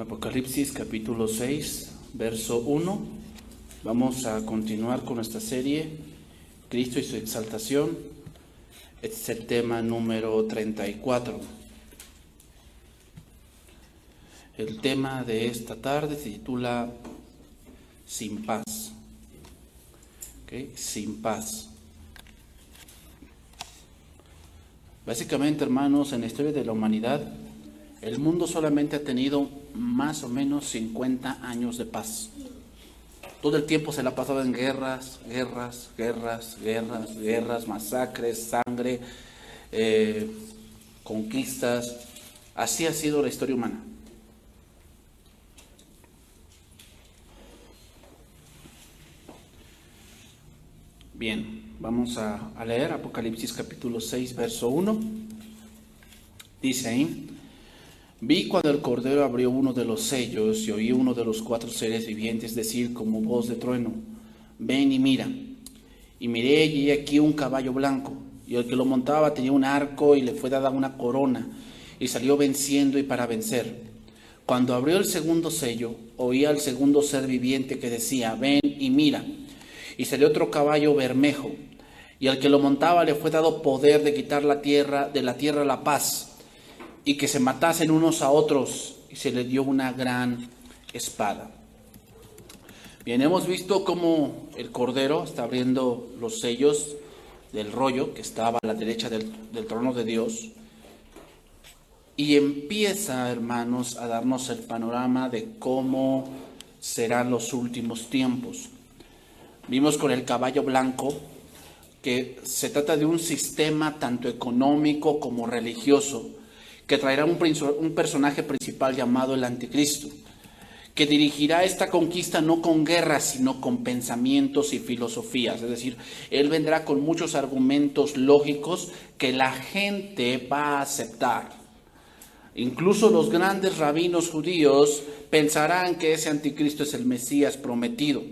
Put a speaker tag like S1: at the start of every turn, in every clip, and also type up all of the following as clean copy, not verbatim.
S1: Apocalipsis capítulo 6, verso 1. Vamos a continuar con nuestra serie, Cristo y su exaltación. Este es el tema número 34. El tema de esta tarde se titula Sin paz. ¿Okay? Sin paz. Básicamente, hermanos, en la historia de la humanidad, el mundo solamente ha tenido más o menos 50 años de paz. Todo el tiempo se la ha pasado en guerras, masacres, sangre, conquistas. Así ha sido la historia humana. Bien, vamos a leer Apocalipsis capítulo 6, verso 1. Dice ahí: Vi cuando el Cordero abrió uno de los sellos y oí uno de los 4 seres vivientes decir como voz de trueno: Ven y mira. Y miré y aquí un caballo blanco, y el que lo montaba tenía un arco y le fue dada una corona, y salió venciendo y para vencer. Cuando abrió el segundo sello, oí al segundo ser viviente que decía: Ven y mira. Y salió otro caballo bermejo, y al que lo montaba le fue dado poder de quitar de la tierra la paz, y que se matasen unos a otros, y se le dio una gran espada. Bien, hemos visto cómo el Cordero está abriendo los sellos del rollo que estaba a la derecha del trono de Dios, y empieza, hermanos, a darnos el panorama de cómo serán los últimos tiempos. Vimos con el caballo blanco que se trata de un sistema tanto económico como religioso, que traerá un personaje principal llamado el Anticristo, que dirigirá esta conquista no con guerras, sino con pensamientos y filosofías. Es decir, él vendrá con muchos argumentos lógicos que la gente va a aceptar. Incluso los grandes rabinos judíos pensarán que ese Anticristo es el Mesías prometido.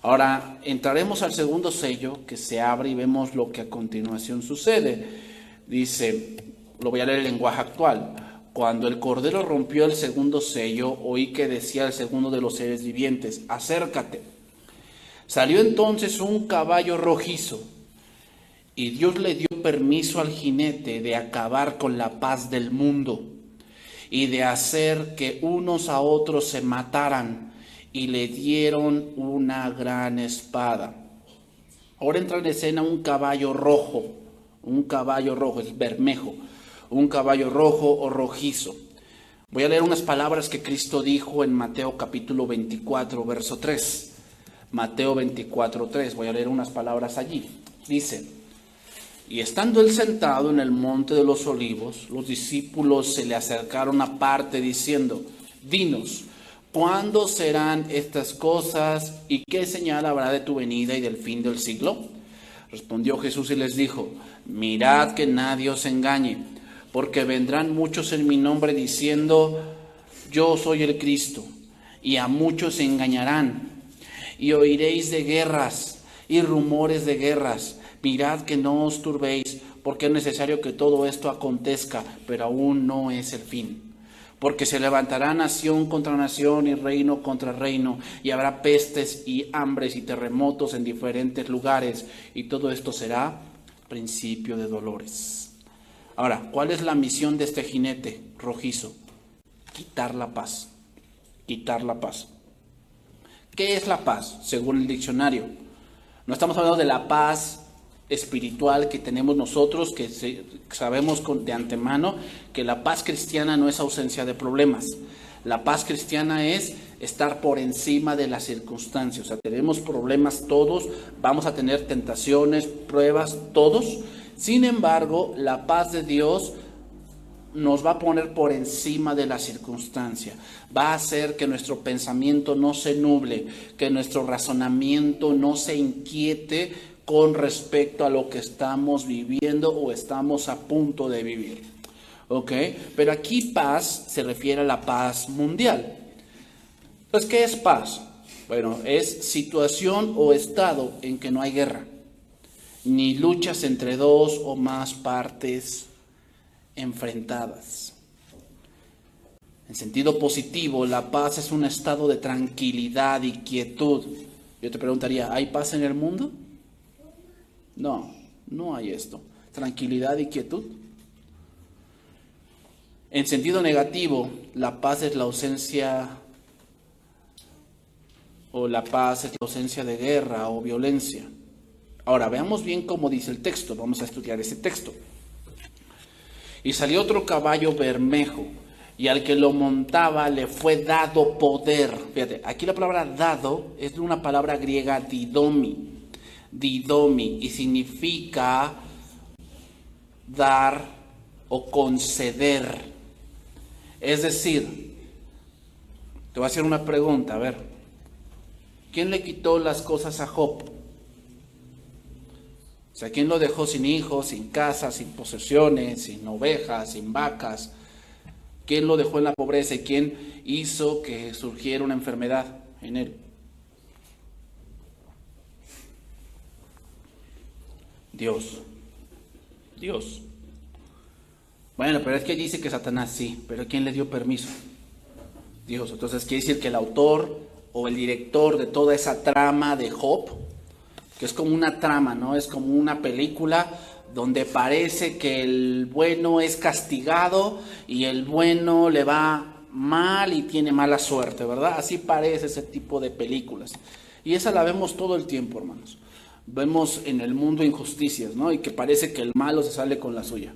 S1: Ahora, entraremos al segundo sello que se abre y vemos lo que a continuación sucede. Dice, lo voy a leer en lenguaje actual: Cuando el Cordero rompió el segundo sello, oí que decía el segundo de los seres vivientes: acércate. Salió entonces un caballo rojizo, y Dios le dio permiso al jinete de acabar con la paz del mundo y de hacer que unos a otros se mataran, y le dieron una gran espada. Ahora entra en escena un caballo rojo, es bermejo, un caballo rojo o rojizo. Voy a leer unas palabras que Cristo dijo en Mateo capítulo 24, verso 3. Mateo 24, 3, voy a leer unas palabras allí. Dice: Y estando él sentado en el monte de los olivos, los discípulos se le acercaron aparte diciendo: Dinos, ¿cuándo serán estas cosas y qué señal habrá de tu venida y del fin del siglo? Respondió Jesús y les dijo: Mirad que nadie os engañe, porque vendrán muchos en mi nombre diciendo: Yo soy el Cristo, y a muchos se engañarán. Y oiréis de guerras y rumores de guerras. Mirad que no os turbéis, porque es necesario que todo esto acontezca, pero aún no es el fin. Porque se levantará nación contra nación y reino contra reino, y habrá pestes y hambres y terremotos en diferentes lugares, y todo esto será principio de dolores. Ahora, ¿cuál es la misión de este jinete rojizo? Quitar la paz. Quitar la paz. ¿Qué es la paz? Según el diccionario, no estamos hablando de la paz espiritual que tenemos nosotros, que sabemos de antemano que la paz cristiana no es ausencia de problemas. La paz cristiana es estar por encima de las circunstancias. O sea, tenemos problemas todos, vamos a tener tentaciones, pruebas, todos. Sin embargo, la paz de Dios nos va a poner por encima de la circunstancia. Va a hacer que nuestro pensamiento no se nuble, que nuestro razonamiento no se inquiete con respecto a lo que estamos viviendo o estamos a punto de vivir. ¿Ok? Pero aquí paz se refiere a la paz mundial. Entonces, ¿qué es paz? Bueno, es situación o estado en que no hay guerra, ni luchas entre dos o más partes enfrentadas. En sentido positivo, la paz es un estado de tranquilidad y quietud. Yo te preguntaría, ¿hay paz en el mundo? No, no hay esto. Tranquilidad y quietud. En sentido negativo, la paz es la ausencia, o la paz es la ausencia de guerra o violencia. Ahora, veamos bien cómo dice el texto. Vamos a estudiar ese texto. Y salió otro caballo bermejo, y al que lo montaba le fue dado poder. Fíjate, aquí la palabra dado es de una palabra griega didomi. Didomi, y significa dar o conceder. Es decir, te voy a hacer una pregunta, a ver. ¿Quién le quitó las cosas a Job? O sea, ¿quién lo dejó sin hijos, sin casa, sin posesiones, sin ovejas, sin vacas? ¿Quién lo dejó en la pobreza y quién hizo que surgiera una enfermedad en él? Dios. Dios. Bueno, pero es que dice que Satanás sí, pero ¿quién le dio permiso? Dios. Entonces quiere decir que el autor o el director de toda esa trama de Job, que es como una trama, ¿no? Es como una película donde parece que el bueno es castigado y el bueno le va mal y tiene mala suerte, ¿verdad? Así parece ese tipo de películas. Y esa la vemos todo el tiempo, hermanos. Vemos en el mundo injusticias, ¿no? Y que parece que el malo se sale con la suya,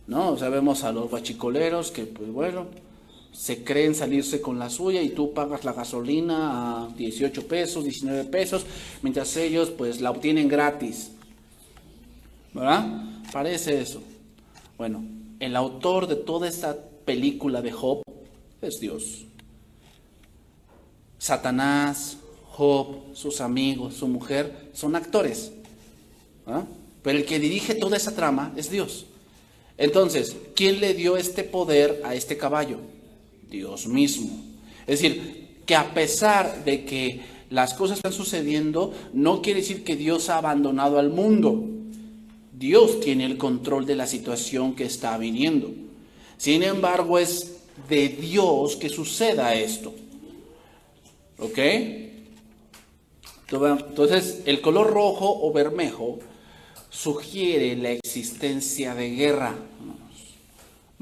S1: ¿no? O sea, vemos a los guachicoleros que, pues bueno, se creen salirse con la suya y tú pagas la gasolina a 18 pesos, 19 pesos, mientras ellos pues la obtienen gratis, ¿verdad? Parece eso. Bueno, el autor de toda esta película de Job es Dios. Satanás, Job, sus amigos, su mujer, son actores, ¿verdad? Pero el que dirige toda esa trama es Dios. Entonces, ¿quién le dio este poder a este caballo? Dios mismo. Es decir, que a pesar de que las cosas están sucediendo, no quiere decir que Dios ha abandonado al mundo. Dios tiene el control de la situación que está viniendo. Sin embargo, es de Dios que suceda esto. ¿Ok? Entonces, el color rojo o bermejo sugiere la existencia de guerra.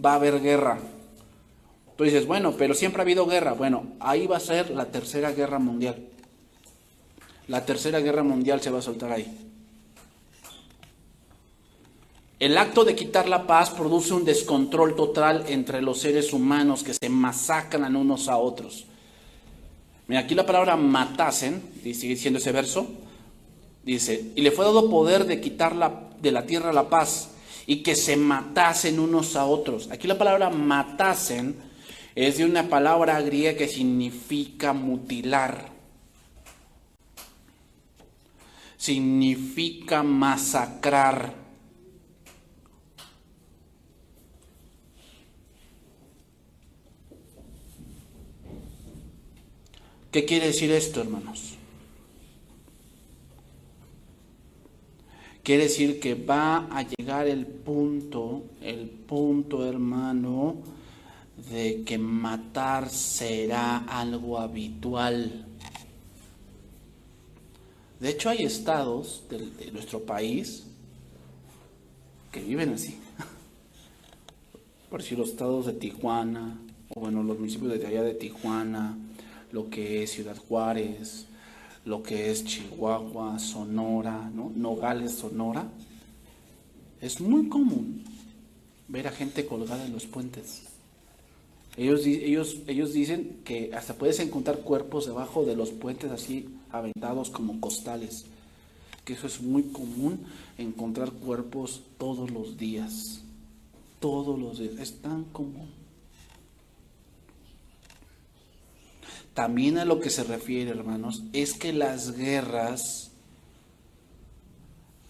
S1: Va a haber guerra. Tú dices, bueno, pero siempre ha habido guerra. Bueno, ahí va a ser la tercera guerra mundial. La tercera guerra mundial se va a soltar ahí. El acto de quitar la paz produce un descontrol total entre los seres humanos que se masacran unos a otros. Mira, aquí la palabra matasen, y sigue diciendo ese verso, dice, y le fue dado poder de quitar de la tierra la paz y que se matasen unos a otros. Aquí la palabra matasen es de una palabra griega que significa mutilar. Significa masacrar. ¿Qué quiere decir esto, hermanos? Quiere decir que va a llegar el punto, hermano, de que matar será algo habitual. De hecho, hay estados de nuestro país que viven así. Por decir, los estados de Tijuana, o bueno, los municipios de allá de Tijuana, lo que es Ciudad Juárez, lo que es Chihuahua, Sonora, ¿no? Nogales, Sonora. Es muy común ver a gente colgada en los puentes. Ellos dicen que hasta puedes encontrar cuerpos debajo de los puentes así aventados como costales. Que eso es muy común, encontrar cuerpos todos los días. Todos los días. Es tan común. También a lo que se refiere, hermanos, es que las guerras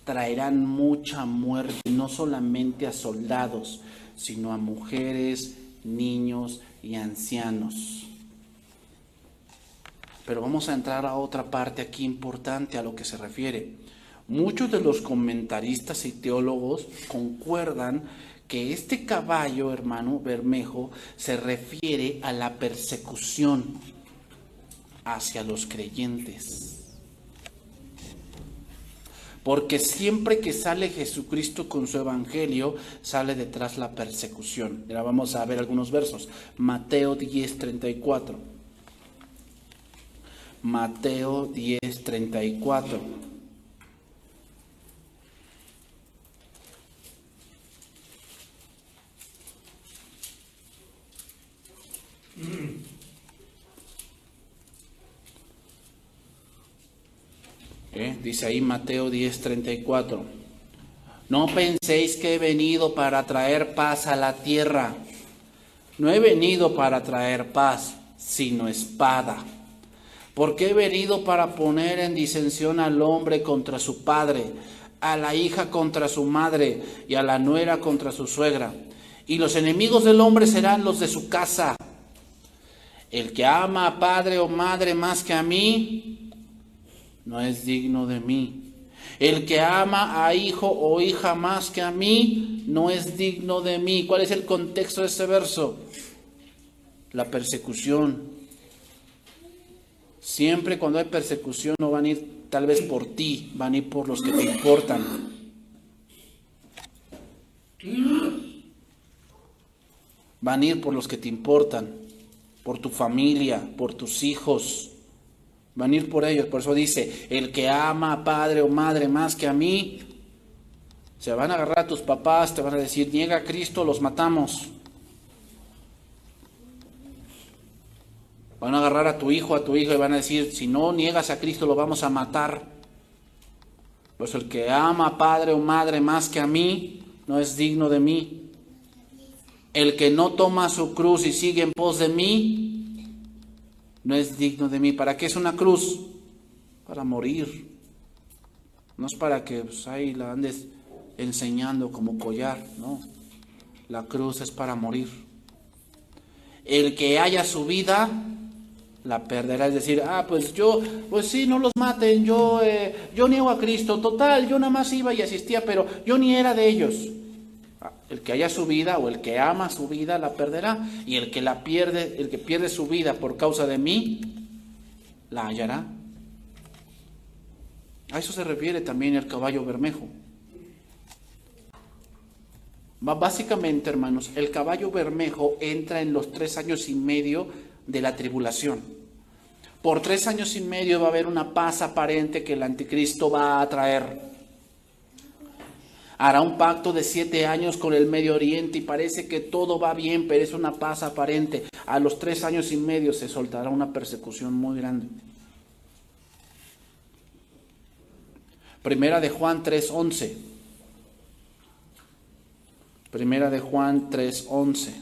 S1: traerán mucha muerte, no solamente a soldados, sino a mujeres, niños y ancianos. Pero vamos a entrar a otra parte aquí importante a lo que se refiere. Muchos de los comentaristas y teólogos concuerdan que este caballo, hermano, Bermejo, se refiere a la persecución hacia los creyentes. Porque siempre que sale Jesucristo con su evangelio, sale detrás la persecución. Ahora vamos a ver algunos versos. Mateo 10:34. Mateo 10:34. Dice ahí Mateo 10:34. No penséis que he venido para traer paz a la tierra. No he venido para traer paz, sino espada. Porque he venido para poner en disensión al hombre contra su padre, a la hija contra su madre y a la nuera contra su suegra. Y los enemigos del hombre serán los de su casa. El que ama a padre o madre más que a mí, no es digno de mí. El que ama a hijo o hija más que a mí, no es digno de mí. ¿Cuál es el contexto de este verso? La persecución. Siempre cuando hay persecución no van a ir tal vez por ti, van a ir por los que te importan. Van a ir por los que te importan, por tu familia, por tus hijos. Van a ir por ellos. Por eso dice, el que ama a padre o madre más que a mí, se van a agarrar a tus papás, te van a decir, niega a Cristo, los matamos. Van a agarrar a tu hijo, a tu hija y van a decir, si no niegas a Cristo, lo vamos a matar. Pues el que ama a padre o madre más que a mí, no es digno de mí. El que no toma su cruz y sigue en pos de mí, no es digno de mí. ¿Para qué es una cruz? Para morir. No es para que pues, ahí la andes enseñando como collar, no. La cruz es para morir. El que haya su vida, la perderá. Es decir, pues sí, no los maten, yo niego a Cristo, total, yo nada más iba y asistía, pero yo ni era de ellos. El que haya su vida o el que ama su vida la perderá, y el que pierde su vida por causa de mí la hallará. A eso se refiere también el caballo bermejo. Básicamente, hermanos, el caballo bermejo entra en los 3 años y medio de la tribulación. Por 3 años y medio va a haber una paz aparente que el anticristo va a traer. Hará un pacto de 7 años con el Medio Oriente y parece que todo va bien, pero es una paz aparente. A los 3 años y medio se soltará una persecución muy grande. Primera de Juan 3:11. Primera de Juan 3:11.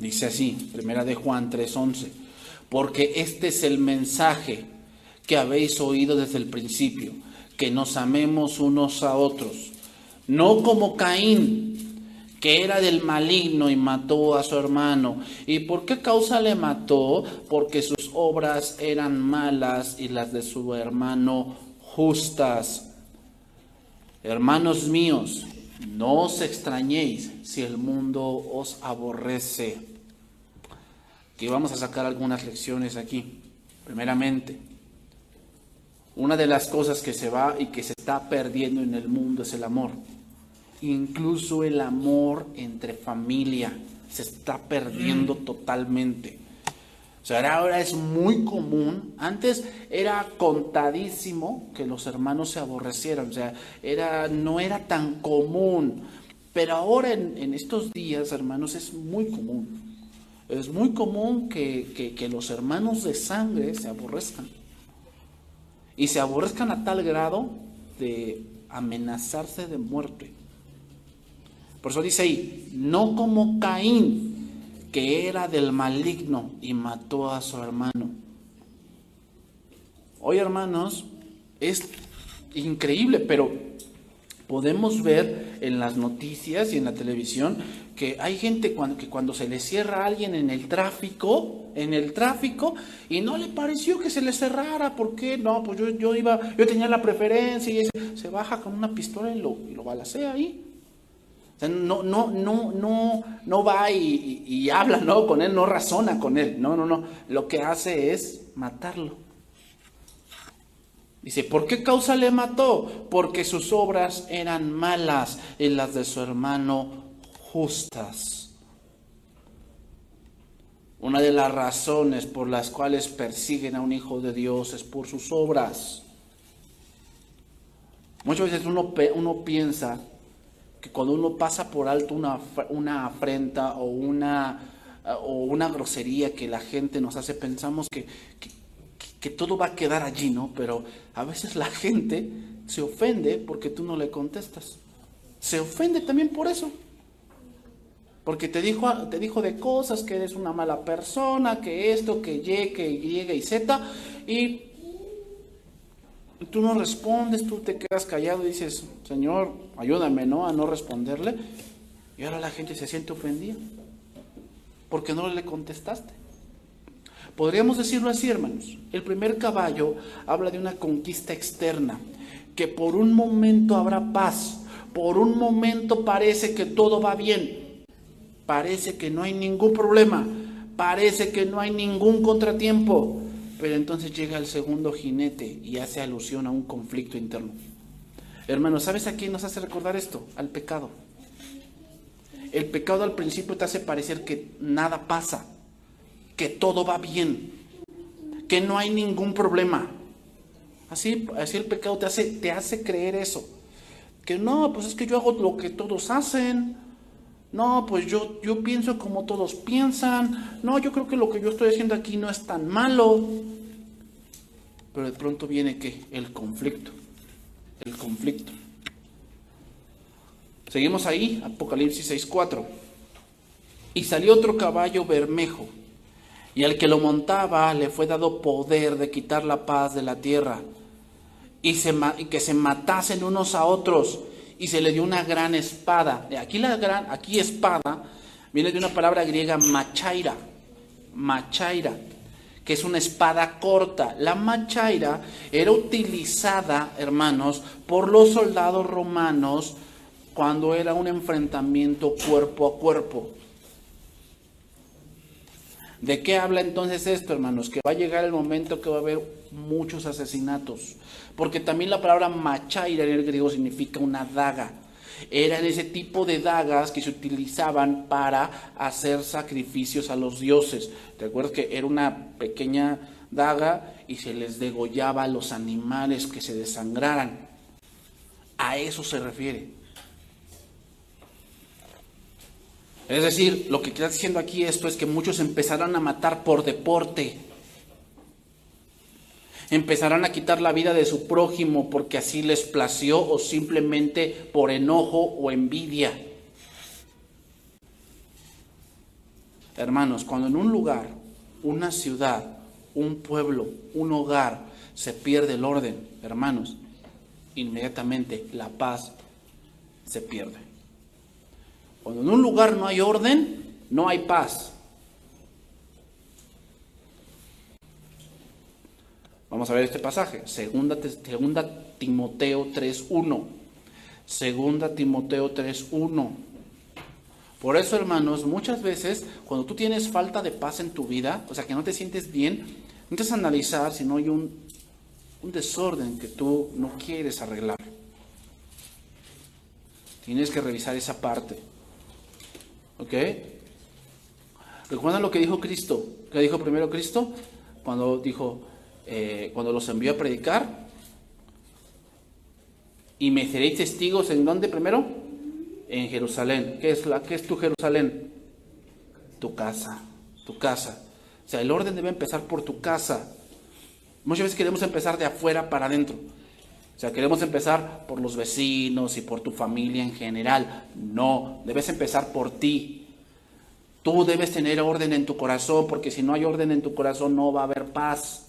S1: Dice así, Primera de Juan 3:11. Porque este es el mensaje que habéis oído desde el principio, que nos amemos unos a otros. No como Caín, que era del maligno y mató a su hermano. ¿Y por qué causa le mató? Porque sus obras eran malas y las de su hermano justas. Hermanos míos, no os extrañéis si el mundo os aborrece. Que vamos a sacar algunas lecciones aquí. Primeramente, una de las cosas que se va y que se está perdiendo en el mundo es el amor. Incluso el amor entre familia se está perdiendo totalmente. O sea, ahora es muy común. Antes era contadísimo que los hermanos se aborrecieran. O sea, no era tan común. Pero ahora en estos días, hermanos, es muy común. Es muy común que los hermanos de sangre se aborrezcan. Y se aborrezcan a tal grado de amenazarse de muerte. Por eso dice ahí, no como Caín, que era del maligno y mató a su hermano. Hoy, hermanos, es increíble, pero podemos ver en las noticias y en la televisión que hay gente que cuando se le cierra a alguien en el tráfico, y no le pareció que se le cerrara, ¿por qué? No, pues yo tenía la preferencia, y se baja con una pistola y lo balacea ahí. O sea, no va y habla, ¿no? Con él, no razona con él. No. Lo que hace es matarlo. Dice, ¿por qué causa le mató? Porque sus obras eran malas y las de su hermano justas. Una de las razones por las cuales persiguen a un hijo de Dios es por sus obras. Muchas veces uno piensa que cuando uno pasa por alto una afrenta o una grosería que la gente nos hace, pensamos que todo va a quedar allí, ¿no? Pero a veces la gente se ofende porque tú no le contestas. Se ofende también por eso. Porque te dijo de cosas, que eres una mala persona, que esto, que Y y Z, y tú no respondes, tú te quedas callado y dices, Señor, ayúdame, ¿no? A no responderle. Y ahora la gente se siente ofendida porque no le contestaste. Podríamos decirlo así, hermanos. El primer caballo habla de una conquista externa, que por un momento habrá paz, por un momento parece que todo va bien, parece que no hay ningún problema, parece que no hay ningún contratiempo, pero entonces llega el segundo jinete y hace alusión a un conflicto interno. Hermanos, ¿sabes a quién nos hace recordar esto? Al pecado. El pecado al principio te hace parecer que nada pasa, que todo va bien, que no hay ningún problema. Así el pecado te hace creer eso. Que no, pues es que yo hago lo que todos hacen. No, pues yo pienso como todos piensan. No, yo creo que lo que yo estoy haciendo aquí no es tan malo. Pero de pronto viene ¿qué? El conflicto. Seguimos ahí, Apocalipsis 6:4. Y salió otro caballo bermejo, y al que lo montaba le fue dado poder de quitar la paz de la tierra, y que se matasen unos a otros, y se le dio una gran espada. Aquí espada viene de una palabra griega machaira, que es una espada corta. La machaira era utilizada, hermanos, por los soldados romanos cuando era un enfrentamiento cuerpo a cuerpo. ¿De qué habla entonces esto, hermanos? Que va a llegar el momento que va a haber muchos asesinatos. Porque también la palabra machaira en el griego significa una daga. Eran ese tipo de dagas que se utilizaban para hacer sacrificios a los dioses. ¿Te acuerdas que era una pequeña daga y se les degollaba a los animales que se desangraran? A eso se refiere. Es decir, lo que está diciendo aquí esto es que muchos empezarán a matar por deporte. Empezarán a quitar la vida de su prójimo porque así les plació o simplemente por enojo o envidia. Hermanos, cuando en un lugar, una ciudad, un pueblo, un hogar se pierde el orden, hermanos, inmediatamente la paz se pierde. Cuando en un lugar no hay orden, no hay paz. Vamos a ver este pasaje, segunda Timoteo 3:1. Segunda Timoteo 3:1. Por eso, hermanos, muchas veces cuando tú tienes falta de paz en tu vida, o sea, que no te sientes bien, necesitas analizar si no hay un desorden que tú no quieres arreglar. Tienes que revisar esa parte. ¿Ok? ¿Recuerdan lo que dijo Cristo? ¿Qué dijo primero Cristo? Cuando los envió a predicar. Y me seréis testigos, ¿en dónde primero? En Jerusalén. ¿Qué es tu Jerusalén? Tu casa. O sea, el orden debe empezar por tu casa. Muchas veces queremos empezar de afuera para adentro. O sea, queremos empezar por los vecinos y por tu familia en general. No, debes empezar por ti. Tú debes tener orden en tu corazón, porque si no hay orden en tu corazón no va a haber paz.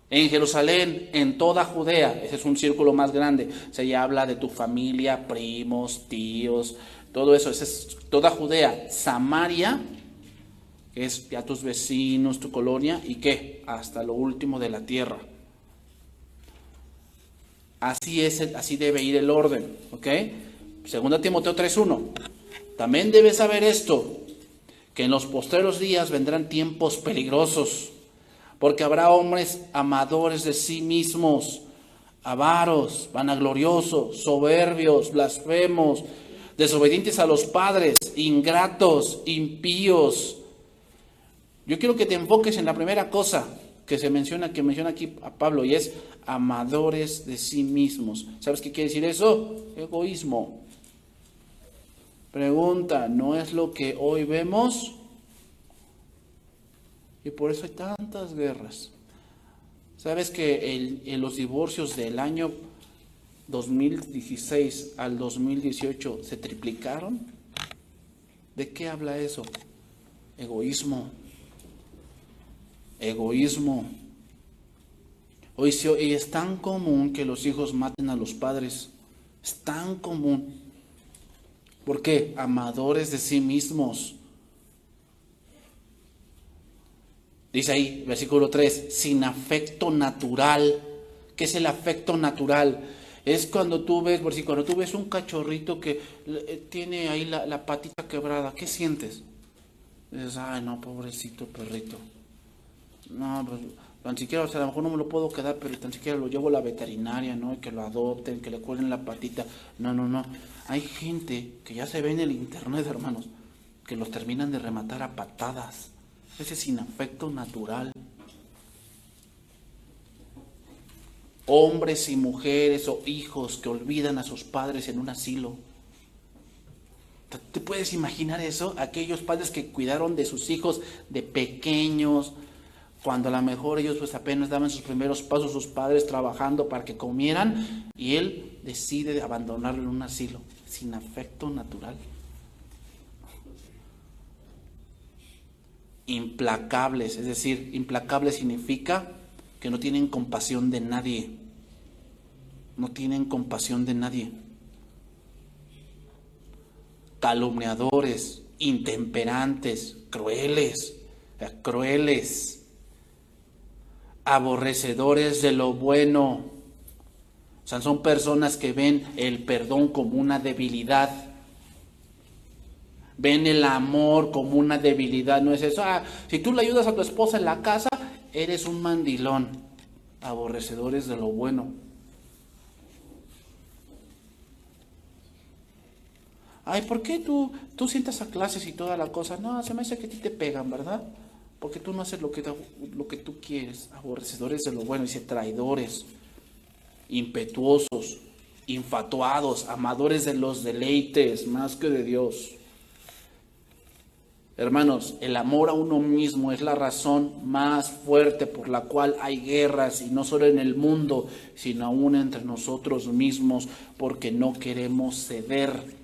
S1: En Jerusalén, en toda Judea, ese es un círculo más grande, se ya habla de tu familia, primos, tíos, todo eso, esa es toda Judea. Samaria, que es ya tus vecinos, tu colonia, y qué, hasta lo último de la tierra. Así es, así debe ir el orden, ¿ok? Segunda Timoteo 3:1. También debes saber esto, que en los postreros días vendrán tiempos peligrosos, porque habrá hombres amadores de sí mismos, avaros, vanagloriosos, soberbios, blasfemos, desobedientes a los padres, ingratos, impíos. Yo quiero que te enfoques en la primera cosa que menciona aquí a Pablo, y es amadores de sí mismos. ¿Sabes qué quiere decir eso? Egoísmo. Pregunta, ¿no es lo que hoy vemos? Y por eso hay tantas guerras. ¿Sabes que en los divorcios del año 2016 al 2018 se triplicaron? ¿De qué habla eso? Egoísmo. Egoísmo. Hoy es tan común que los hijos maten a los padres. Es tan común. ¿Por qué? Amadores de sí mismos. Dice ahí, versículo 3, sin afecto natural. ¿Qué es el afecto natural? Es cuando tú ves un cachorrito que tiene ahí la patita quebrada. ¿Qué sientes? Dices, ay no, pobrecito perrito. No, pues tan siquiera, o sea, a lo mejor no me lo puedo quedar, pero tan siquiera lo llevo a la veterinaria, ¿no? Y que lo adopten, que le cuelen la patita. No. Hay gente que ya se ve en el internet, hermanos, que los terminan de rematar a patadas. Ese es sin afecto natural. Hombres y mujeres o hijos que olvidan a sus padres en un asilo. ¿Te puedes imaginar eso? Aquellos padres que cuidaron de sus hijos de pequeños, cuando a lo mejor ellos pues apenas daban sus primeros pasos, sus padres trabajando para que comieran, y él decide abandonarlo en un asilo, sin afecto natural. Implacables, es decir, implacable significa que no tienen compasión de nadie. No tienen compasión de nadie. Calumniadores, intemperantes, crueles, aborrecedores de lo bueno. O sea, son personas que ven el perdón como una debilidad. Ven el amor como una debilidad. No es eso, si tú le ayudas a tu esposa en la casa, eres un mandilón. Aborrecedores de lo bueno. Ay, ¿por qué tú sientas a clases y toda la cosa? No, se me hace que a ti te pegan, ¿verdad? Porque tú no haces lo que tú quieres. Aborrecedores de lo bueno, dice traidores, impetuosos, infatuados, amadores de los deleites más que de Dios. Hermanos, el amor a uno mismo es la razón más fuerte por la cual hay guerras, y no solo en el mundo, sino aún entre nosotros mismos, porque no queremos ceder.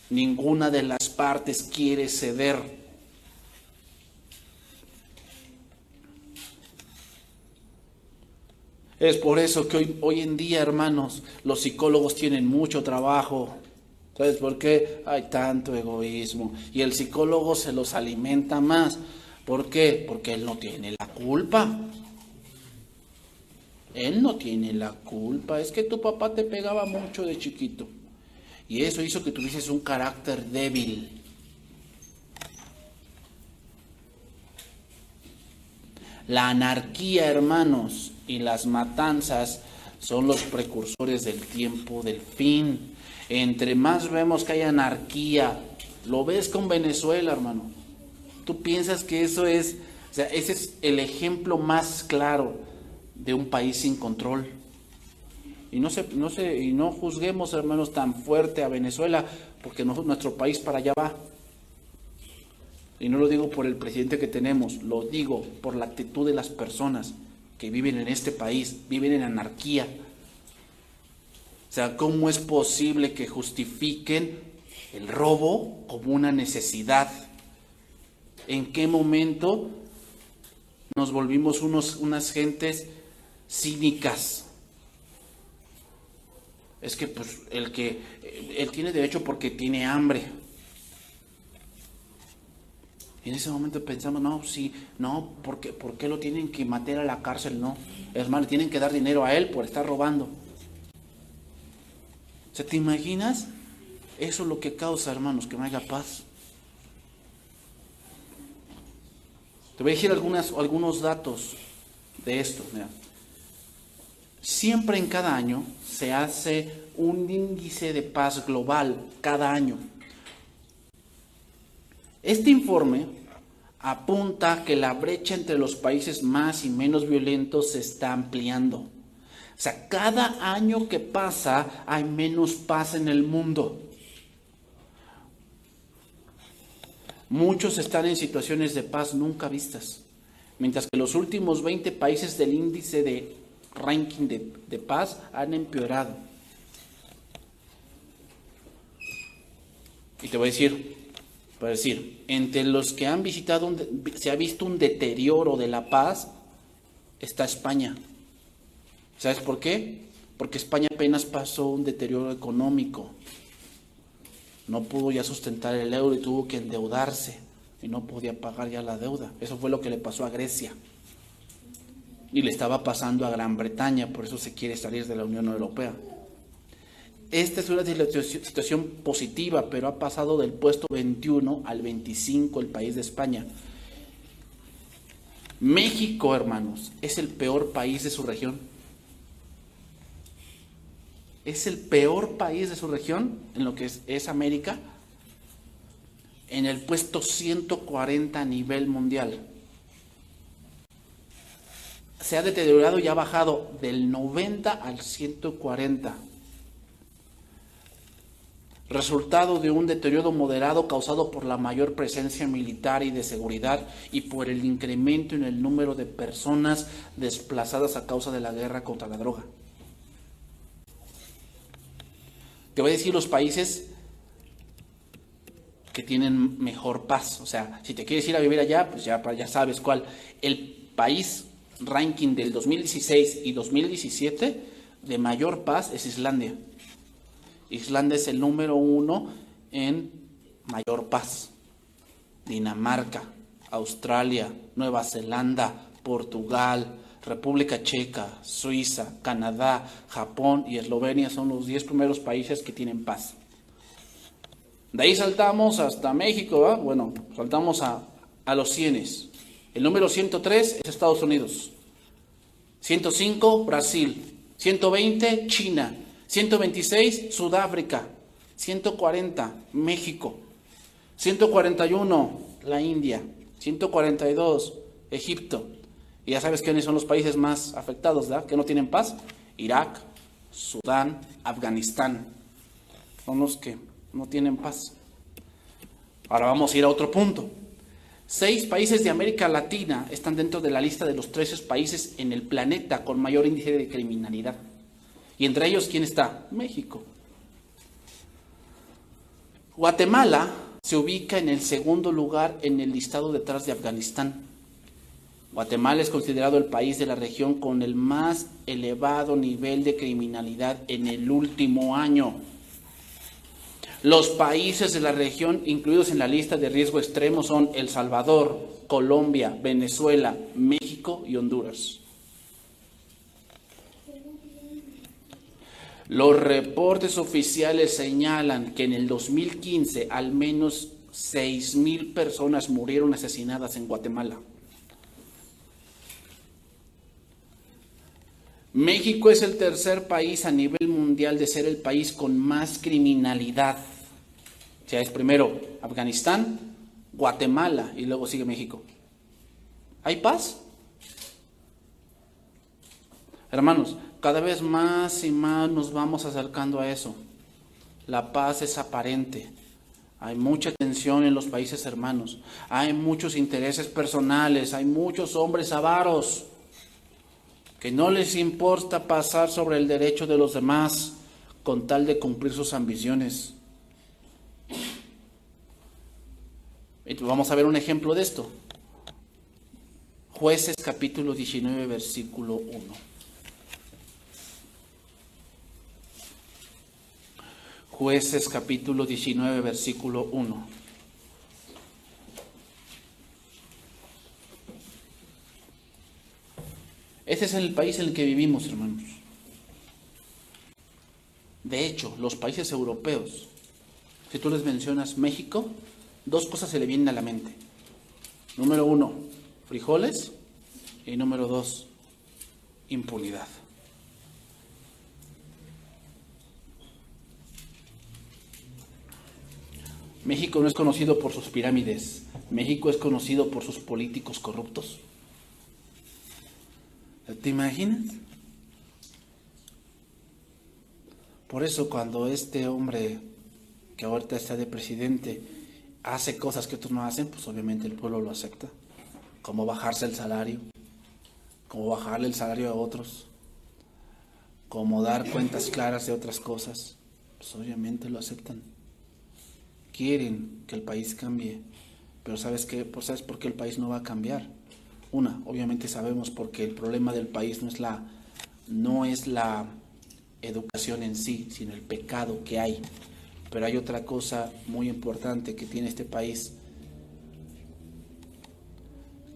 S1: Ninguna de las partes quiere ceder. Es por eso que hoy en día, hermanos, los psicólogos tienen mucho trabajo. ¿Sabes por qué? Hay tanto egoísmo. Y el psicólogo se los alimenta más. ¿Por qué? Porque él no tiene la culpa. Él no tiene la culpa. Es que tu papá te pegaba mucho de chiquito. Y eso hizo que tuvieses un carácter débil. La anarquía, hermanos, y las matanzas son los precursores del tiempo del fin. Entre más vemos que hay anarquía, lo ves con Venezuela, hermano. Tú piensas que eso es, o sea, ese es el ejemplo más claro de un país sin control. Y no juzguemos, hermanos, tan fuerte a Venezuela, porque nuestro país para allá va. Y no lo digo por el presidente que tenemos, lo digo por la actitud de las personas que viven en este país, viven en anarquía. O sea, ¿cómo es posible que justifiquen el robo como una necesidad? ¿En qué momento nos volvimos unas gentes cínicas. Es que pues él tiene derecho porque tiene hambre. Y en ese momento pensamos, ¿por qué lo tienen que meter a la cárcel? No, es más, le tienen que dar dinero a él por estar robando. O sea, ¿te imaginas? Eso es lo que causa, hermanos, que no haya paz. Te voy a decir algunos datos de esto. Mira. Siempre en cada año se hace un índice de paz global, cada año. Este informe apunta que la brecha entre los países más y menos violentos se está ampliando. O sea, cada año que pasa hay menos paz en el mundo. Muchos están en situaciones de paz nunca vistas, mientras que los últimos 20 países del índice de ranking de paz han empeorado. Y te voy a decir, entre los que han visitado, se ha visto un deterioro de la paz, está España. ¿Sabes por qué? Porque España apenas pasó un deterioro económico. No pudo ya sustentar el euro y tuvo que endeudarse y no podía pagar ya la deuda. Eso fue lo que le pasó a Grecia. Y le estaba pasando a Gran Bretaña, por eso se quiere salir de la Unión Europea. Esta es una situación positiva, pero ha pasado del puesto 21 al 25 el país de España. México, hermanos, es el peor país de su región. Es el peor país de su región en lo que es América, en el puesto 140 a nivel mundial. Se ha deteriorado y ha bajado del 90 al 140. Resultado de un deterioro moderado causado por la mayor presencia militar y de seguridad y por el incremento en el número de personas desplazadas a causa de la guerra contra la droga. Te voy a decir los países que tienen mejor paz. O sea, si te quieres ir a vivir allá, pues ya sabes cuál. El país ranking del 2016 y 2017 de mayor paz es Islandia. Islandia es el número 1 en mayor paz. Dinamarca, Australia, Nueva Zelanda, Portugal, República Checa, Suiza, Canadá, Japón y Eslovenia son los 10 primeros países que tienen paz. De ahí saltamos hasta México, ¿verdad? Bueno, saltamos a los 100. El número 103 es Estados Unidos. 105, Brasil. 120, China. 126, Sudáfrica. 140, México. 141, la India. 142, Egipto. Y ya sabes quiénes son los países más afectados, ¿verdad? Que no tienen paz. Irak, Sudán, Afganistán. Son los que no tienen paz. Ahora vamos a ir a otro punto. 6 países de América Latina están dentro de la lista de los 13 países en el planeta con mayor índice de criminalidad. Y entre ellos, ¿quién está? México. Guatemala se ubica en el segundo lugar en el listado detrás de Afganistán. Guatemala es considerado el país de la región con el más elevado nivel de criminalidad en el último año. Los países de la región incluidos en la lista de riesgo extremo son El Salvador, Colombia, Venezuela, México y Honduras. Los reportes oficiales señalan que en el 2015 al menos 6,000 personas murieron asesinadas en Guatemala. México es el tercer país a nivel mundial de ser el país con más criminalidad. O sea, es primero Afganistán, Guatemala y luego sigue México. ¿Hay paz? Hermanos, cada vez más y más nos vamos acercando a eso. La paz es aparente. Hay mucha tensión en los países hermanos. Hay muchos intereses personales. Hay muchos hombres avaros que no les importa pasar sobre el derecho de los demás con tal de cumplir sus ambiciones. Vamos a ver un ejemplo de esto. Jueces capítulo 19, versículo 1. Jueces capítulo 19, versículo 1. Ese es el país en el que vivimos, hermanos. De hecho, los países europeos, si tú les mencionas México, dos cosas se le vienen a la mente. Número 1, frijoles. Y número 2, impunidad. México no es conocido por sus pirámides. México es conocido por sus políticos corruptos. ¿Te imaginas? Por eso cuando este hombre que ahorita está de presidente hace cosas que otros no hacen, pues obviamente el pueblo lo acepta. Como bajarse el salario, como bajarle el salario a otros, como dar cuentas claras de otras cosas, pues obviamente lo aceptan. Quieren que el país cambie, pero ¿sabes qué? Pues ¿sabes por qué el país no va a cambiar? Una, obviamente sabemos porque el problema del país no es la educación en sí, sino el pecado que hay. Pero hay otra cosa muy importante que tiene este país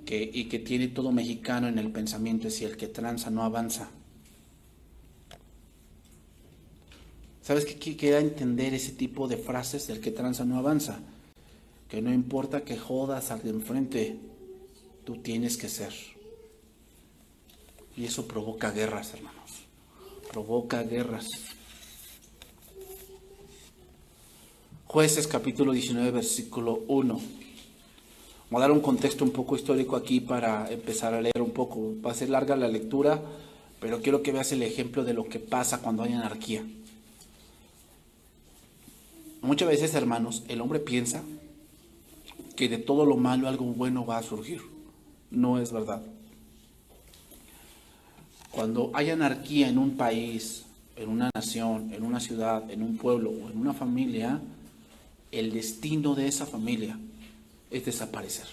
S1: y que tiene todo mexicano en el pensamiento, es si el que tranza no avanza. ¿Sabes qué quiere entender ese tipo de frases del que tranza no avanza? Que no importa que jodas al de enfrente, tú tienes que ser. Y eso provoca guerras, hermanos. Provoca guerras. Jueces capítulo 19, versículo 1. Voy a dar un contexto un poco histórico aquí para empezar a leer un poco. Va a ser larga la lectura, pero quiero que veas el ejemplo de lo que pasa cuando hay anarquía. Muchas veces, hermanos, el hombre piensa que de todo lo malo algo bueno va a surgir. No es verdad. Cuando hay anarquía en un país, en una nación, en una ciudad, en un pueblo o en una familia, el destino de esa familia es desaparecer.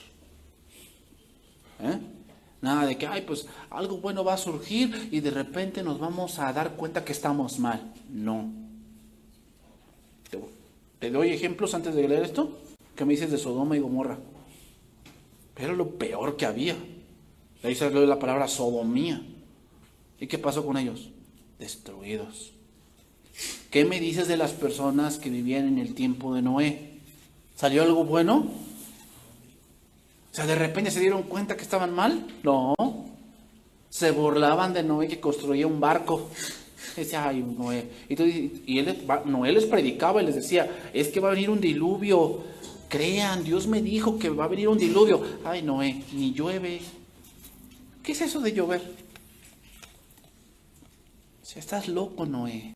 S1: Nada de que, pues algo bueno va a surgir y de repente nos vamos a dar cuenta que estamos mal. No. Te doy ejemplos antes de leer esto. ¿Qué me dices de Sodoma y Gomorra? Pero lo peor que había. De ahí salió la palabra sodomía. ¿Y qué pasó con ellos? Destruidos. ¿Qué me dices de las personas que vivían en el tiempo de Noé? ¿Salió algo bueno? O sea, ¿de repente se dieron cuenta que estaban mal? No. Se burlaban de Noé que construía un barco. Decía, ay, Noé. Noé les predicaba y les decía, es que va a venir un diluvio. Crean, Dios me dijo que va a venir un diluvio. Ay, Noé, ni llueve. ¿Qué es eso de llover? O sea, estás loco, Noé.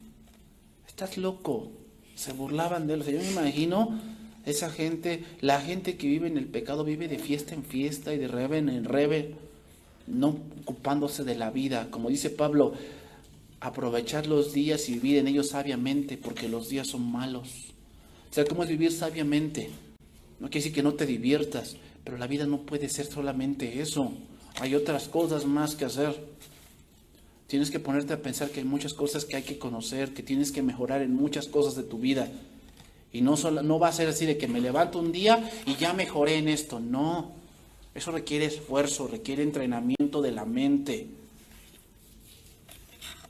S1: Estás loco. Se burlaban de él. O sea, yo me imagino esa gente, la gente que vive en el pecado, vive de fiesta en fiesta y de reven en reven, no ocupándose de la vida. Como dice Pablo, aprovechar los días y vivir en ellos sabiamente, porque los días son malos. O sea, ¿cómo es vivir sabiamente? No quiere decir que no te diviertas, pero la vida no puede ser solamente eso. Hay otras cosas más que hacer. Tienes que ponerte a pensar que hay muchas cosas que hay que conocer, que tienes que mejorar en muchas cosas de tu vida. Y no va a ser así de que me levanto un día y ya mejoré en esto. No, eso requiere esfuerzo, requiere entrenamiento de la mente.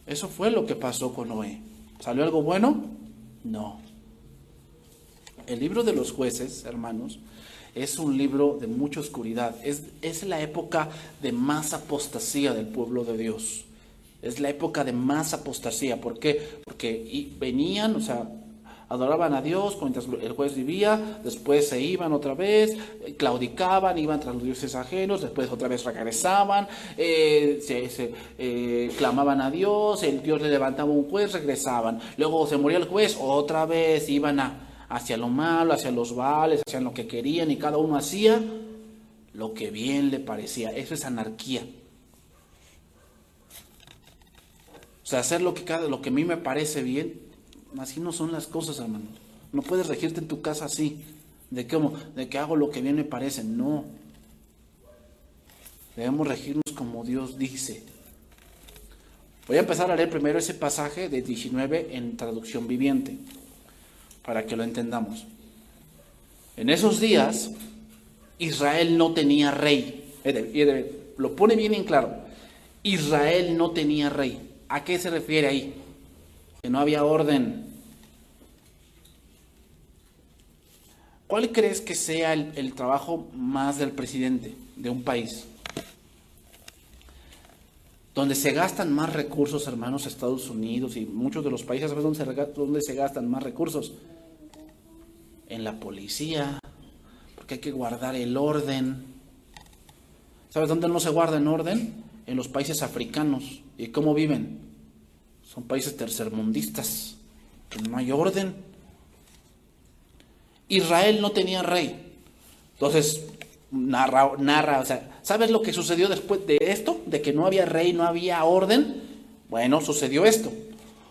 S1: Eso fue lo que pasó con Noé. ¿Salió algo bueno? No. El libro de los jueces, hermanos, es un libro de mucha oscuridad. Es la época de más apostasía del pueblo de Dios. Es la época de más apostasía. ¿Por qué? Porque venían, adoraban a Dios mientras el juez vivía, después se iban otra vez, claudicaban, iban tras los dioses ajenos, después otra vez regresaban, clamaban a Dios, el Dios le levantaba un juez, regresaban. Luego se moría el juez, otra vez iban hacia lo malo, hacia los baales, hacían lo que querían y cada uno hacía lo que bien le parecía. Eso es anarquía. O sea, hacer lo que a mí me parece bien, así no son las cosas, hermano. No puedes regirte en tu casa así, de que hago lo que bien me parece. No. Debemos regirnos como Dios dice. Voy a empezar a leer primero ese pasaje de 19 en traducción viviente. para que lo entendamos. En esos días, Israel no tenía rey. Lo pone bien en claro. Israel no tenía rey. ¿A qué se refiere ahí? Que no había orden. ¿Cuál crees que sea el trabajo más del presidente de un país? Donde se gastan más recursos, hermanos, Estados Unidos y muchos de los países, ¿sabes dónde se gastan más recursos? En la policía, porque hay que guardar el orden. ¿Sabes dónde no se guarda en orden? En los países africanos. ¿Y cómo viven? Son países tercermundistas, que no hay orden. Israel no tenía rey. Entonces, narra, o sea, ¿sabes lo que sucedió después de esto? De que no había rey, no había orden. Bueno, sucedió esto.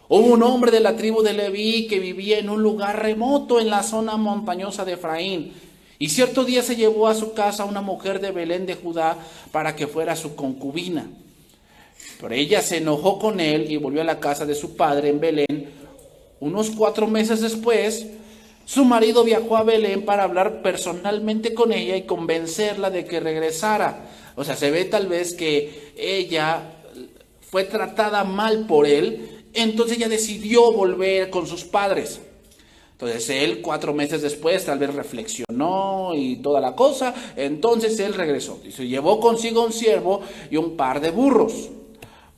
S1: Hubo un hombre de la tribu de Leví que vivía en un lugar remoto en la zona montañosa de Efraín. Y cierto día se llevó a su casa una mujer de Belén de Judá para que fuera su concubina. Pero ella se enojó con él y volvió a la casa de su padre en Belén. Unos 4 meses después, su marido viajó a Belén para hablar personalmente con ella y convencerla de que regresara. O sea, se ve tal vez que ella fue tratada mal por él, entonces ella decidió volver con sus padres. Entonces él 4 meses después tal vez reflexionó y toda la cosa, entonces él regresó. Y se llevó consigo un siervo y un par de burros.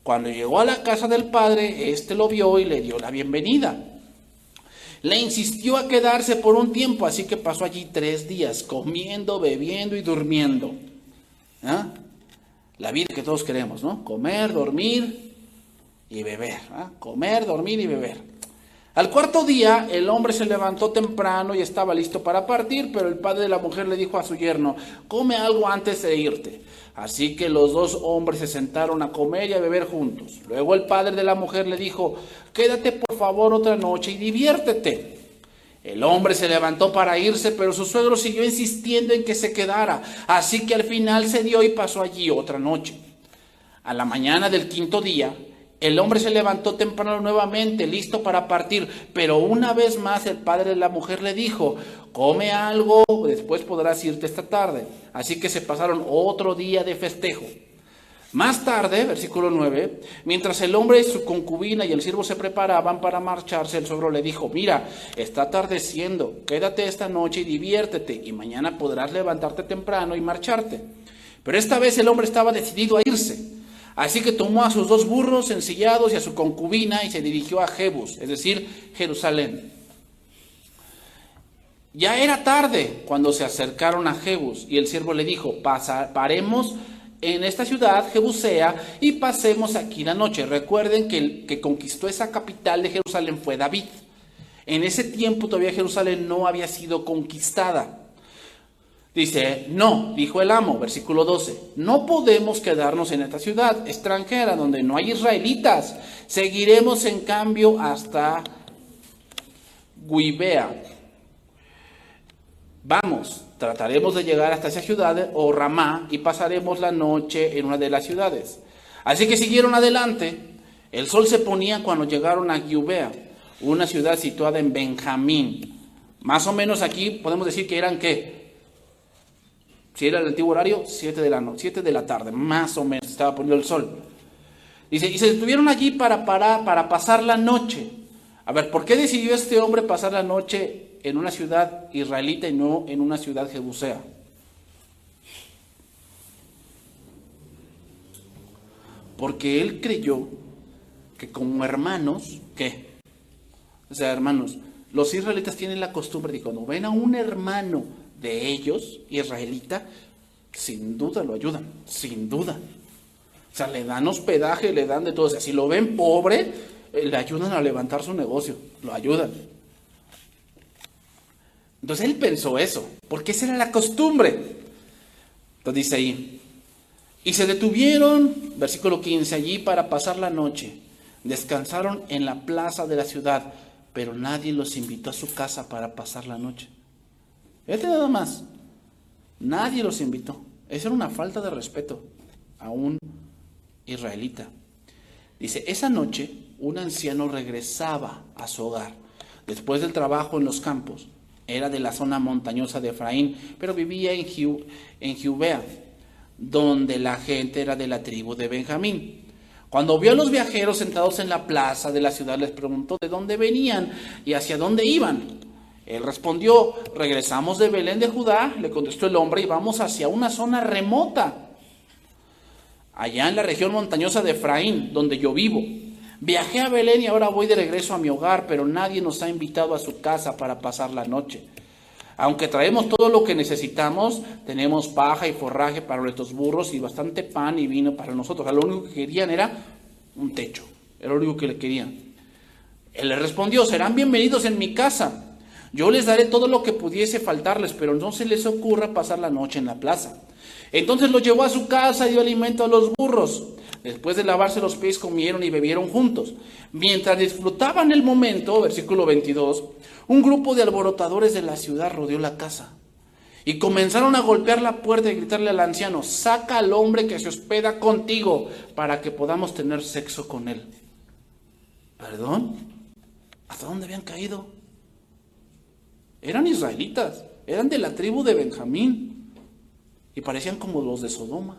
S1: Cuando llegó a la casa del padre, éste lo vio y le dio la bienvenida. Le insistió a quedarse por un tiempo, así que pasó allí 3 días, comiendo, bebiendo y durmiendo. ¿Ah? La vida que todos queremos, ¿no? Comer, dormir y beber. ¿Ah? Comer, dormir y beber. Al 4.º día, el hombre se levantó temprano y estaba listo para partir, pero el padre de la mujer le dijo a su yerno: come algo antes de irte. Así que los 2 hombres se sentaron a comer y a beber juntos. Luego el padre de la mujer le dijo: quédate por favor otra noche y diviértete. El hombre se levantó para irse, pero su suegro siguió insistiendo en que se quedara. Así que al final cedió y pasó allí otra noche. A la mañana del 5.º día, el hombre se levantó temprano nuevamente, listo para partir, pero una vez más el padre de la mujer le dijo: come algo, después podrás irte esta tarde. Así que se pasaron otro día de festejo. Más tarde, versículo 9, mientras el hombre y su concubina y el siervo se preparaban para marcharse, el suegro le dijo: mira, está atardeciendo, quédate esta noche y diviértete, y mañana podrás levantarte temprano y marcharte. Pero esta vez el hombre estaba decidido a irse. Así que tomó a sus 2 burros ensillados y a su concubina y se dirigió a Jebus, es decir, Jerusalén. Ya era tarde cuando se acercaron a Jebus y el siervo le dijo: paremos en esta ciudad, Jebusea, y pasemos aquí la noche. Recuerden que el que conquistó esa capital de Jerusalén fue David. En ese tiempo todavía Jerusalén no había sido conquistada. Dice: no, dijo el amo, versículo 12, no podemos quedarnos en esta ciudad extranjera donde no hay israelitas. Seguiremos en cambio hasta Guibea. Vamos, trataremos de llegar hasta esa ciudad o Ramá y pasaremos la noche en una de las ciudades. Así que siguieron adelante. El sol se ponía cuando llegaron a Giubea, una ciudad situada en Benjamín. Más o menos aquí podemos decir que eran ¿qué? Si era el antiguo horario, 7 de la tarde, más o menos, estaba poniendo el sol. Dice, y se detuvieron allí para pasar la noche. A ver, ¿por qué decidió este hombre pasar la noche en una ciudad israelita y no en una ciudad jebusea? Porque él creyó que como hermanos, ¿qué? O sea, hermanos, los israelitas tienen la costumbre de cuando ven a un hermano de ellos, israelita, sin duda lo ayudan, sin duda. O sea, le dan hospedaje, le dan de todo. O sea, si lo ven pobre, le ayudan a levantar su negocio, lo ayudan. Entonces él pensó eso, porque esa era la costumbre. Entonces dice ahí, y se detuvieron, versículo 15, allí para pasar la noche. Descansaron en la plaza de la ciudad, pero nadie los invitó a su casa para pasar la noche. Fíjate nada más, nadie los invitó. Esa era una falta de respeto a un israelita. Dice, esa noche un anciano regresaba a su hogar. después del trabajo en los campos. Era de la zona montañosa de Efraín, pero vivía en Giubea, donde la gente era de la tribu de Benjamín. Cuando vio a los viajeros sentados en la plaza de la ciudad, les preguntó de dónde venían y hacia dónde iban. Él respondió: regresamos de Belén de Judá, le contestó el hombre, y vamos hacia una zona remota, allá en la región montañosa de Efraín, donde yo vivo. Viajé a Belén y ahora voy de regreso a mi hogar, pero nadie nos ha invitado a su casa para pasar la noche. Aunque traemos todo lo que necesitamos, tenemos paja y forraje para nuestros burros y bastante pan y vino para nosotros. O sea, lo único que querían era un techo, era lo único que le querían. Él les respondió: serán bienvenidos en mi casa. Yo les daré todo lo que pudiese faltarles, pero no se les ocurra pasar la noche en la plaza. Entonces los llevó a su casa y dio alimento a los burros. Después de lavarse los pies, comieron y bebieron juntos. Mientras disfrutaban el momento, versículo 22, un grupo de alborotadores de la ciudad rodeó la casa y comenzaron a golpear la puerta y gritarle al anciano: saca al hombre que se hospeda contigo para que podamos tener sexo con él. ¿Perdón? ¿Hasta dónde habían caído? Eran israelitas, eran de la tribu de Benjamín y parecían como los de Sodoma.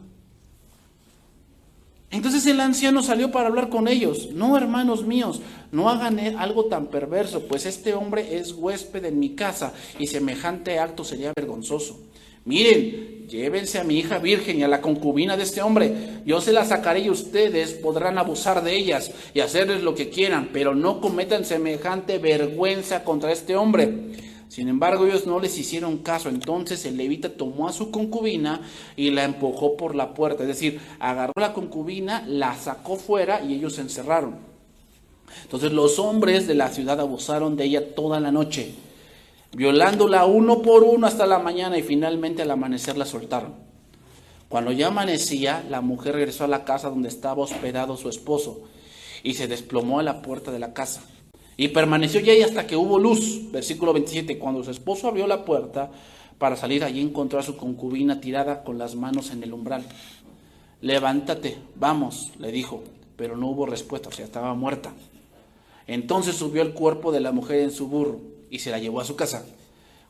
S1: Entonces el anciano salió para hablar con ellos: no, hermanos míos, no hagan algo tan perverso, pues este hombre es huésped en mi casa y semejante acto sería vergonzoso. Miren, llévense a mi hija virgen y a la concubina de este hombre, yo se la sacaré y ustedes podrán abusar de ellas y hacerles lo que quieran, pero no cometan semejante vergüenza contra este hombre. Sin embargo, ellos no les hicieron caso. Entonces el levita tomó a su concubina y la empujó por la puerta. Es decir, agarró a la concubina, la sacó fuera y ellos se encerraron. Entonces los hombres de la ciudad abusaron de ella toda la noche, violándola uno por uno hasta la mañana, y finalmente al amanecer la soltaron. Cuando ya amanecía, la mujer regresó a la casa donde estaba hospedado su esposo y se desplomó a la puerta de la casa. Y permaneció allí hasta que hubo luz. Versículo 27. Cuando su esposo abrió la puerta para salir, allí encontró a su concubina tirada con las manos en el umbral. Levántate, vamos, le dijo, pero no hubo respuesta, o sea, estaba muerta. Entonces subió el cuerpo de la mujer en su burro y se la llevó a su casa.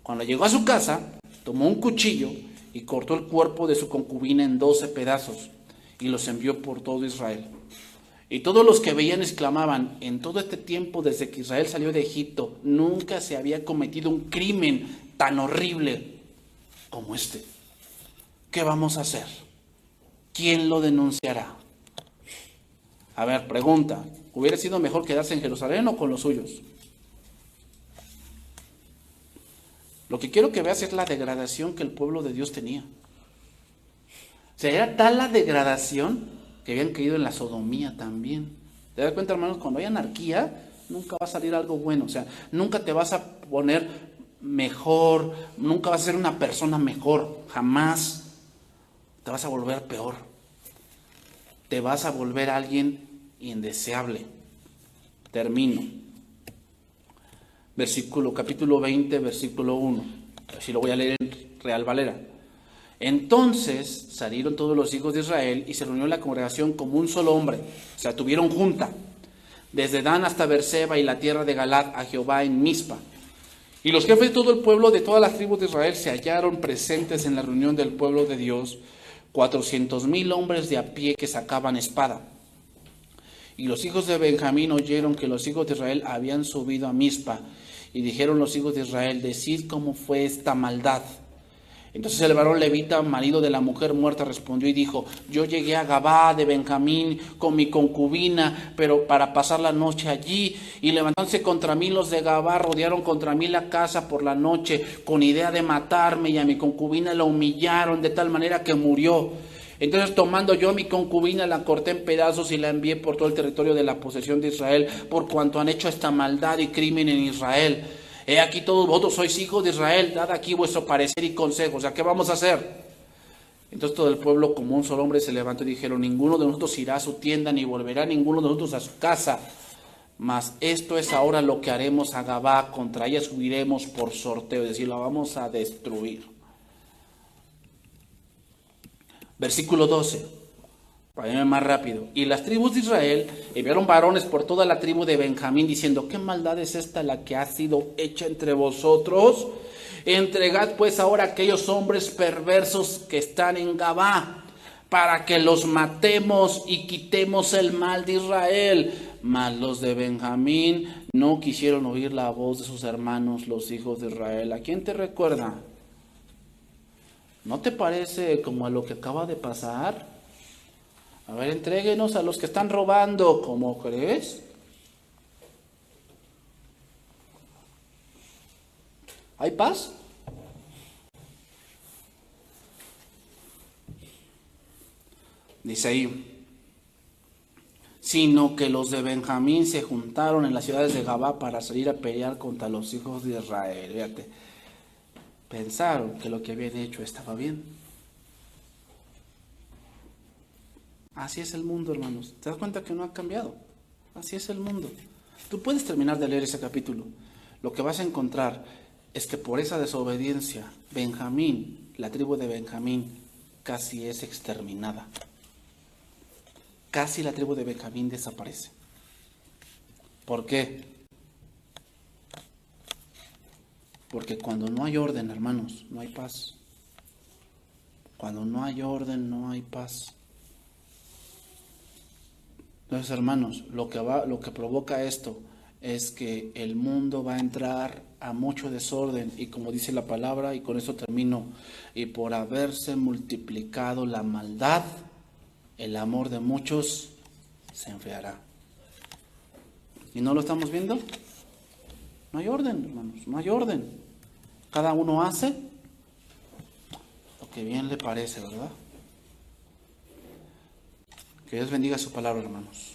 S1: Cuando llegó a su casa, tomó un cuchillo y cortó el cuerpo de su concubina en 12 pedazos y los envió por todo Israel. Y todos los que veían exclamaban: en todo este tiempo desde que Israel salió de Egipto, nunca se había cometido un crimen tan horrible como este. ¿Qué vamos a hacer? ¿Quién lo denunciará? A ver, pregunta: ¿hubiera sido mejor quedarse en Jerusalén o con los suyos? Lo que quiero que veas es la degradación que el pueblo de Dios tenía. O sea, era tal la degradación que habían caído en la sodomía también. ¿Te das cuenta, hermanos? Cuando hay anarquía, nunca va a salir algo bueno. O sea, nunca te vas a poner mejor, nunca vas a ser una persona mejor, jamás. Te vas a volver peor. Te vas a volver alguien indeseable. Termino. Capítulo 20, versículo 1. Así lo voy a leer en Real Valera. Entonces salieron todos los hijos de Israel y se reunió la congregación como un solo hombre. O sea, tuvieron junta, desde Dan hasta Beerseba y la tierra de Galad, a Jehová en Mizpa. Y los jefes de todo el pueblo de todas las tribus de Israel se hallaron presentes en la reunión del pueblo de Dios, 400,000 hombres de a pie que sacaban espada. Y los hijos de Benjamín oyeron que los hijos de Israel habían subido a Mizpa, y dijeron los hijos de Israel: decid cómo fue esta maldad. Entonces el varón levita, marido de la mujer muerta, respondió y dijo: yo llegué a Gabá de Benjamín con mi concubina, pero para pasar la noche allí, y levantándose contra mí los de Gabá, rodearon contra mí la casa por la noche, con idea de matarme, y a mi concubina la humillaron de tal manera que murió. Entonces, tomando yo a mi concubina, la corté en pedazos y la envié por todo el territorio de la posesión de Israel, por cuanto han hecho esta maldad y crimen en Israel. He aquí, todos vosotros sois hijos de Israel, dad aquí vuestro parecer y consejo. O sea, ¿qué vamos a hacer? Entonces todo el pueblo como un solo hombre se levantó y dijeron: ninguno de nosotros irá a su tienda, ni volverá ninguno de nosotros a su casa. Mas esto es ahora lo que haremos a Gabá, contra ella subiremos por sorteo, es decir, la vamos a destruir. Versículo 12. Para irme más rápido. Y las tribus de Israel enviaron varones por toda la tribu de Benjamín diciendo: ¿qué maldad es esta la que ha sido hecha entre vosotros? Entregad pues ahora a aquellos hombres perversos que están en Gabá, para que los matemos y quitemos el mal de Israel. Mas los de Benjamín no quisieron oír la voz de sus hermanos, los hijos de Israel. ¿A quién te recuerda? ¿No te parece como a lo que acaba de pasar? A ver, entréguenos a los que están robando. ¿Cómo crees? ¿Hay paz? Dice ahí: sino que los de Benjamín se juntaron en las ciudades de Gabá para salir a pelear contra los hijos de Israel. Fíjate, pensaron que lo que habían hecho estaba bien. Así es el mundo, hermanos. ¿Te das cuenta que no ha cambiado? Así es el mundo. Tú puedes terminar de leer ese capítulo. Lo que vas a encontrar es que por esa desobediencia, Benjamín, la tribu de Benjamín, casi es exterminada. Casi la tribu de Benjamín desaparece. ¿Por qué? Porque cuando no hay orden, hermanos, no hay paz. Cuando no hay orden, no hay paz. Entonces, hermanos, lo que provoca esto es que el mundo va a entrar a mucho desorden, y como dice la palabra, y con eso termino: y por haberse multiplicado la maldad, el amor de muchos se enfriará. ¿Y no lo estamos viendo? No hay orden, hermanos, no hay orden. Cada uno hace lo que bien le parece, ¿verdad? Que Dios bendiga su palabra, hermanos.